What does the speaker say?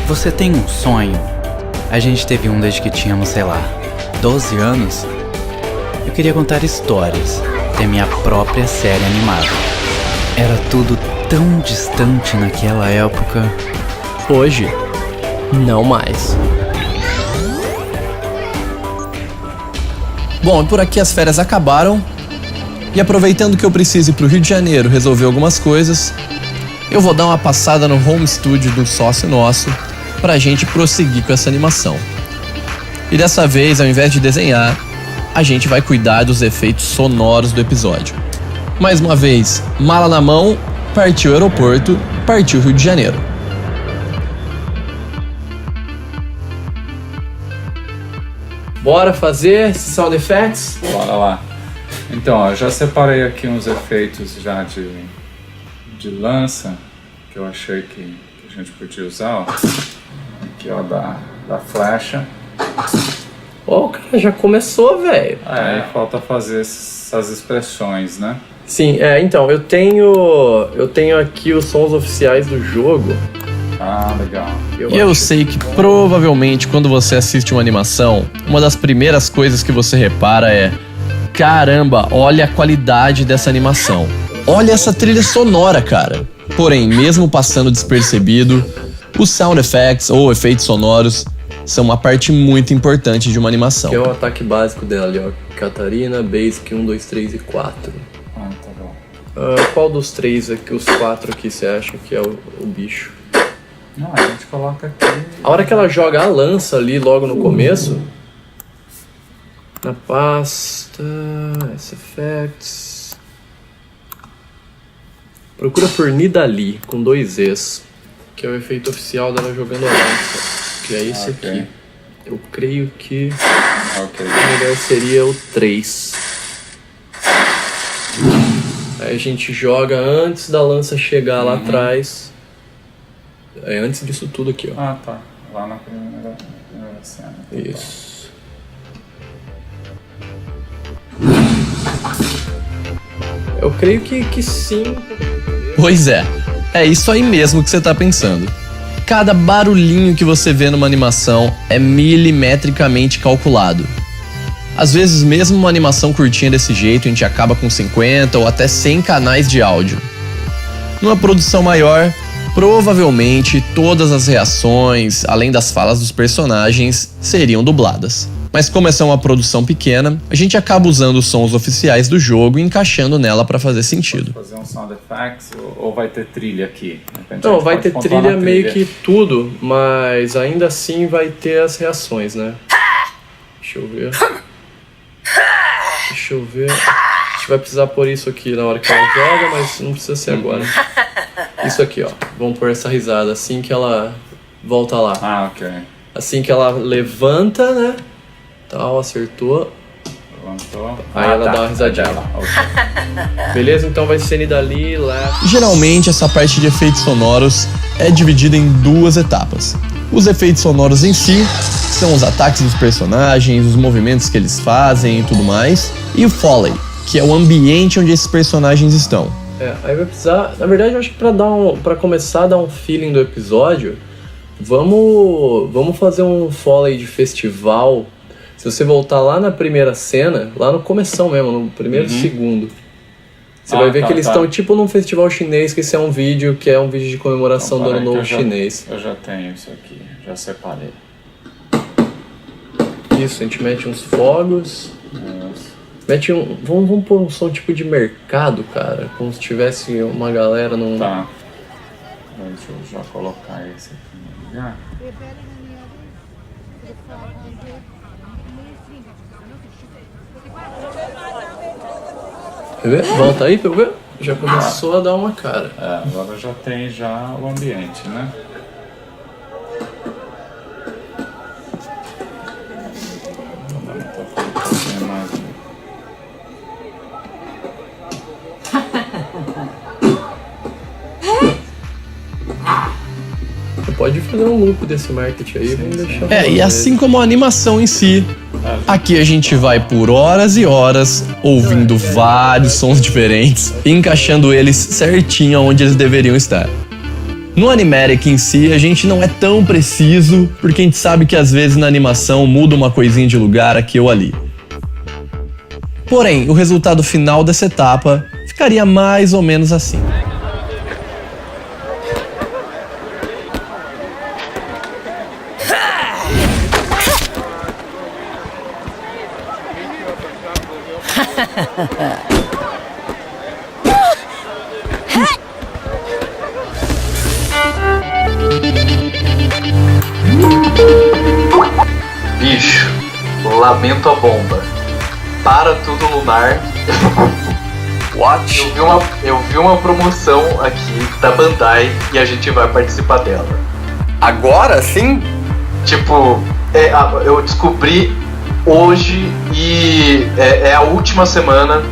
Você tem um sonho? A gente teve um desde que tínhamos, sei lá, 12 anos. Eu queria contar histórias, ter minha própria série animada. Era tudo tão distante naquela época. Hoje, não mais. Bom, e por aqui as férias acabaram. E aproveitando que eu preciso ir pro Rio de Janeiro resolver algumas coisas, eu vou dar uma passada no home studio do sócio nosso pra gente prosseguir com essa animação. E dessa vez, ao invés de desenhar, a gente vai cuidar dos efeitos sonoros do episódio. Mais uma vez, mala na mão, partiu aeroporto, partiu Rio de Janeiro. Bora fazer esses sound effects? Bora lá. Então, ó, eu já separei aqui uns efeitos já de lança que eu achei que a gente podia usar, ó. Aqui, ó, da flecha. Ó, cara, já começou, velho. Aí falta fazer essas expressões, né? Sim, então, eu tenho aqui os sons oficiais do jogo. Ah, legal. E eu sei que provavelmente quando você assiste uma animação, uma das primeiras coisas que você repara é: caramba, olha a qualidade dessa animação. Olha essa trilha sonora, cara. Porém, mesmo passando despercebido, os sound effects ou efeitos sonoros são uma parte muito importante de uma animação. Que é o ataque básico dela ali, ó. Catarina, Basic 1, 2, 3 e 4. Ah, tá bom. Qual dos três aqui, os quatro aqui, você acha que é o bicho? Não, a gente coloca aqui. A hora que ela joga a lança ali logo no começo, na pasta, S-Effects, procura por Nidalee, com 2 Es, que é o efeito oficial dela jogando a lança, que é esse aqui. Eu creio que o melhor seria o 3. Aí a gente joga antes da lança chegar lá atrás. É antes disso tudo aqui, ó. Ah, tá. Lá na primeira cena. Isso. Eu creio que sim. Pois é isso aí mesmo que você tá pensando. Cada barulhinho que você vê numa animação é milimetricamente calculado. Às vezes, mesmo uma animação curtinha desse jeito, a gente acaba com 50 ou até 100 canais de áudio. Numa produção maior, provavelmente todas as reações, além das falas dos personagens, seriam dubladas. Mas como essa é uma produção pequena, a gente acaba usando os sons oficiais do jogo e encaixando nela para fazer sentido. Pode fazer um sound effects ou vai ter trilha aqui? Não, vai ter trilha meio que tudo, mas ainda assim vai ter as reações, né? Deixa eu ver. A gente vai precisar pôr isso aqui na hora que ela joga, mas não precisa ser agora. Isso aqui, ó. Vamos pôr essa risada assim que ela volta lá. Ah, ok. Assim que ela levanta, né? Tal, acertou. Levantou. Aí ela dá uma risadinha. Okay. Beleza? Então vai ser Nidalee, lá. Geralmente essa parte de efeitos sonoros é dividida em 2 etapas. Os efeitos sonoros em si são os ataques dos personagens, os movimentos que eles fazem e tudo mais. E o Foley, que é o ambiente onde esses personagens estão. Aí vai precisar... Na verdade, eu acho que pra começar a dar um feeling do episódio, vamos fazer um Foley de festival. Se você voltar lá na primeira cena, lá no começão mesmo, no primeiro segundo, você vai ver que eles estão tipo num festival chinês, que esse é um vídeo de comemoração do Ano Novo Chinês. Eu já tenho isso aqui, já separei. Isso, a gente mete uns fogos. Mete um... Vamos pôr um som tipo de mercado, cara. Como se tivesse uma galera num... Tá. Deixa eu já colocar esse aqui no lugar. Quer ver? Volta aí pra eu ver. Já começou a dar uma cara. Agora já tem o ambiente, né? Pode fazer um loop desse marketing aí, vamos deixar. E assim como a animação em si, aqui a gente vai por horas e horas ouvindo vários sons diferentes e encaixando eles certinho onde eles deveriam estar. No Animatic em si, a gente não é tão preciso, porque a gente sabe que às vezes na animação muda uma coisinha de lugar aqui ou ali. Porém, o resultado final dessa etapa ficaria mais ou menos assim. Bicho, lamento a bomba. Para tudo lunar. What? Eu vi uma promoção aqui da Bandai e a gente vai participar dela. Agora sim? Tipo, eu descobri hoje e é a última semana